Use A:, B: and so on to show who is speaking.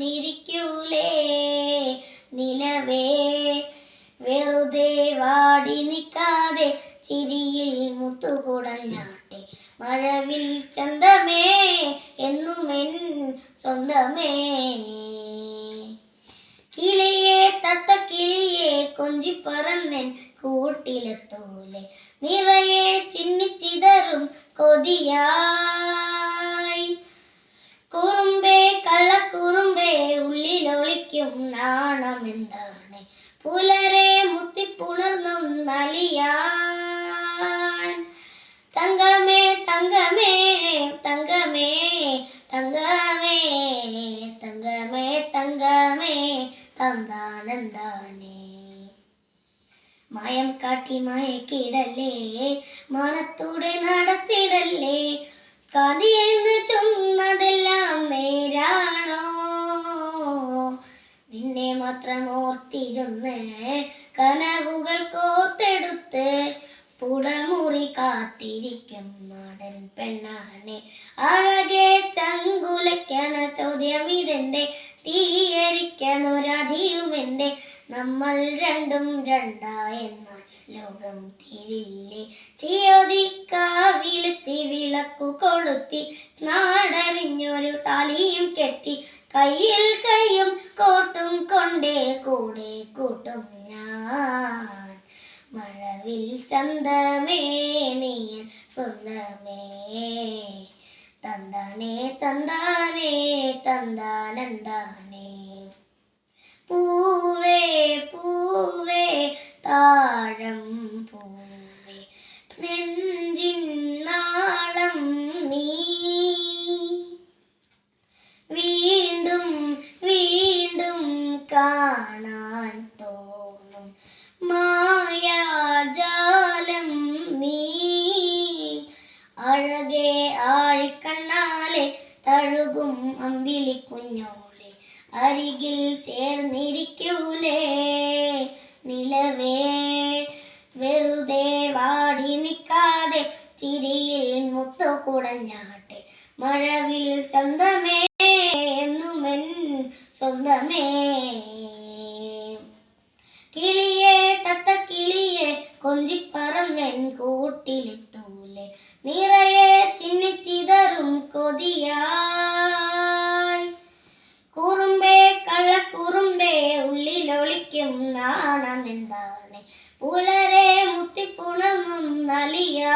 A: ചേർന്നിരിക്കൂലേ നിലവേ വെറുതെ വാടി നിൽക്കാതെ ചിരിയിൽ മുത്തുകുടഞ്ഞാട്ടെ മഴവിൽ ചന്തമേ എന്നുമെൻ സ്വന്തമേ കിളിയെ തത്ത കിളിയെ കൊഞ്ചിപ്പറന്നൻ കൂട്ടിലെത്തൂലെ നിറയെ ചിന്നിച്ചിതറും കൊതിയായി കുറുമ്പേ കള്ളക്കുറുമ്പേ ഉള്ളിലൊളിക്കും നാണമെന്താണ് പുലരെ മുത്തിപ്പുണർന്നും നലിയാൻ തങ്കമേ തങ്കമേ തങ്കമേ തങ്കമേ തങ്കമേ തങ്കമേ തന്താനന്ദാനേ മായം കാട്ടി മയക്കിടല്ലേ മനത്തൂടെ നടത്തിടല്ലേ കാതി എന്ന് ചൊന്നതെല്ലാം നേരാണോ നിന്നെ മാത്രം ഓർത്തിരുന്ന് കനവുകൾ കോർത്തെടുത്ത് പുടമുറി കാത്തിരിക്കും നാടൻ പെണ്ണാനെ അഴകെ ചങ്കുലയ്ക്കണ ചോദ്യം ഇതെന്റെ തീയരിക്കണൊരധിയുമെന്റെ നമ്മൾ രണ്ടും രണ്ടായെന്നാൽ ലോകം തീരില്ലേ ചിയോദിക്കാവിലെത്തി വിളക്കു കൊളുത്തി നാടറിഞ്ഞൊരു താലിയും കെട്ടി കയ്യിൽ കയ്യും കോർത്തും കൊണ്ടേ കൂടെ കൂട്ടും ഞാൻ മഴവിൽ ചന്തമേ നീയൻ സ്വന്തമേ തന്താനേ തന്താനേ തന്താനന്ദാനേ പൂവേ പൂവേ താഴം പൂവേ നെഞ്ചിൻ നാളം നീ വീണ്ടും വീണ്ടും കാണാൻ തോന്നും മായാജാലം നീ അഴകെ ആഴിക്കണ്ണാലെ തഴുകും അമ്പിളി കുഞ്ഞോളെ അരികിൽ ചേർന്നിരിക്കൂലേ നിലവേ വെറുതെ വാടി നിൽക്കാതെ ചിരിയിൽ മുത്തുകുടഞ്ഞാട്ടെ മഴവിൽ ചന്തമേ എന്നുമെൻ സ്വന്തമേ കിളിയെ തത്ത കിളിയെ കൊഞ്ചിപ്പറന്നൻ കൂട്ടിലെത്തൂലെ നിറയെ ചിന്നിച്ചിതറും കൊതിയായി കുറുമ്പേ കള്ളക്കുറുമ്പേ ഉള്ളിലൊളിക്കും നാണമെന്താണ് പുലരെ മുത്തിപ്പുണർന്നും നലിയാ